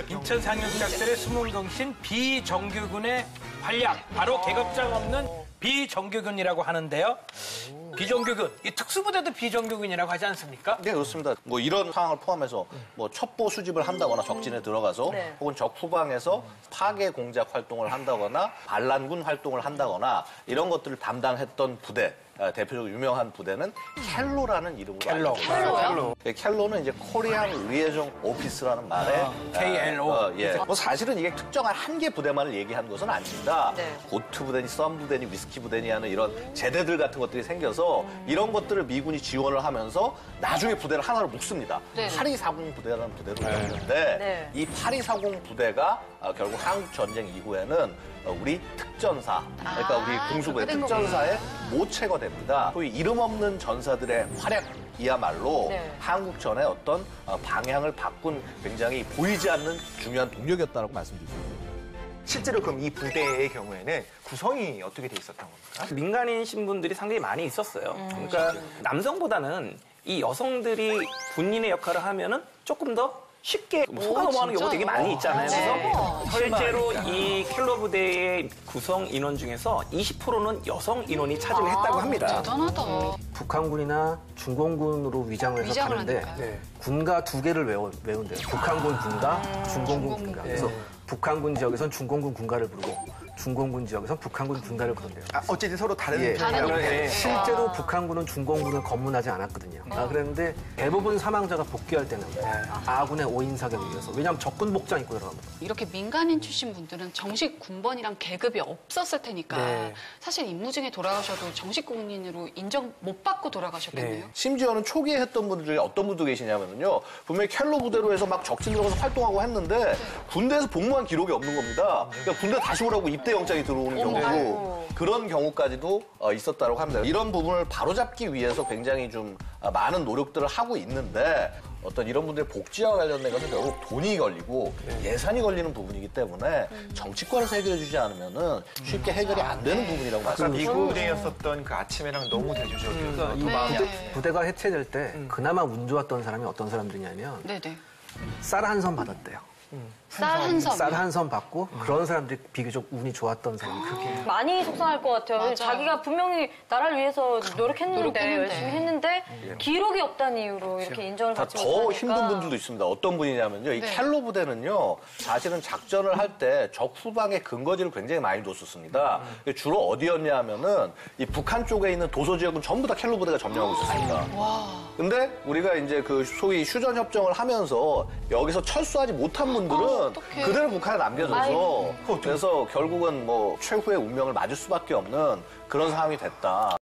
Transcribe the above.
인천 상륙작전의 숨은경신 비정규군의 활약, 바로 계급장 없는 비정규군이라고 하는데요. 비정규군, 이 특수부대도 비정규군이라고 하지 않습니까? 네, 그렇습니다. 뭐 이런 상황을 포함해서 뭐 첩보 수집을 한다거나 적진에 들어가서 혹은 적 후방에서 파괴 공작 활동을 한다거나 반란군 활동을 한다거나 이런 것들을 담당했던 부대, 대표적으로 유명한 부대는 켈로라는 이름으로 켈로요? 켈로는 이제 코리안 리에이션 오피스라는 말에 KLO. 예. 뭐 사실은 이게 특정한 한 개 부대만을 얘기한 것은 아닙니다. 네. 고트 부대니 썸 부대니 위스키 부대니 하는 이런 제대들 같은 것들이 생겨서 이런 것들을 미군이 지원을 하면서 나중에 부대를 하나로 묶습니다. 네. 8240 부대라는 부대로 만드는데 네. 이 8240 부대가 결국 한국 전쟁 이후에는 우리 특전사, 그러니까 우리 공수부의 그렇게 된 특전사의 모체가 됩니다. 소위 이름 없는 전사들의 활약이야말로 네. 한국전의 어떤 방향을 바꾼 굉장히 보이지 않는 중요한 동력이었다고 말씀드릴 수 있습니다. 실제로 그럼 이 부대의 경우에는 구성이 어떻게 돼 있었던 겁니까? 민간인 신분들이 상당히 많이 있었어요. 그러니까 남성보다는 이 여성들이 군인의 역할을 하면은 조금 더 쉽게 속아 넘어가는 경우가 되게 많이 있잖아요. 그래서 실제로 이 켈로 부대의 구성 인원 중에서 20%는 여성 인원이 차지를 했다고 합니다. 대단하다. 북한군이나 중공군으로 위장을 해서 위장을 가는데 하니까요. 군가 두 개를 외운대요. 북한군 군가, 중공군 군가. 그래서 북한군 지역에선 중공군 군가를 부르고 중공군 지역에선 북한군 군가를 부른대요. 어쨌든 서로 다른 예. 다른 예. 실제로 북한군은 중공군을 검문하지 않았거든요. 그랬는데 대부분 사망자가 복귀할 때는 아군의 오인 사격에 의해서. 왜냐하면 적군 복장 입고 들어갑니다. 이렇게 민간인 출신 분들은 정식 군번이랑 계급이 없었을 테니까 네. 사실 임무중에 돌아가셔도 정식 군인으로 인정 못 받고 돌아가셨겠네요. 심지어는 초기에 했던 분들 중에 어떤 분도 계시냐면요. 분명히 켈로 부대로 해서 막 적진 들어가서 활동하고 했는데 군대에서 복무한 기록이 없는 겁니다. 그러니까 군대 다시 오라고 입대 영장이 들어오는 경우도 그런 경우까지도 있었다고 합니다. 이런 부분을 바로잡기 위해서 굉장히 좀 많은 노력들을 하고 있는데 어떤 이런 분들의 복지와 관련된 것은 결국 돈이 걸리고 예산이 걸리는 부분이기 때문에 정치권에서 해결해 주지 않으면은 쉽게 해결이 안 되는 부분이라고 아까 말씀드립니다. 미군에였었던 그 아침에랑 너무 대조적이어서 이 부대가 해체될 때 그나마 운 좋았던 사람이 어떤 사람들이냐면 네네. 쌀 한 선 받았대요. 쌀 한 섬. 쌀 한 선 받고 그런 사람들이 비교적 운이 좋았던 사람이 그렇게. 많이 속상할 것 같아요. 맞아요. 자기가 분명히 나라를 위해서 노력했는데 노력했는데. 열심히 했는데 기록이 없다는 이유로 이렇게 인정을 받지 더 못하니까 힘든 분들도 있습니다. 어떤 분이냐면요. 이 네. 켈로 부대는요. 사실은 작전을 할 때 적 후방에 근거지를 굉장히 많이 뒀었습니다. 주로 어디였냐 하면은 이 북한 쪽에 있는 도서 지역은 전부 다 켈로 부대가 점령하고 있었습니다. 근데 우리가 이제 그 소위 휴전 협정을 하면서 여기서 철수하지 못한 분들은 어떡해. 그대로 북한에 남겨져서 그래서 결국은 뭐 최후의 운명을 맞을 수밖에 없는 그런 상황이 됐다.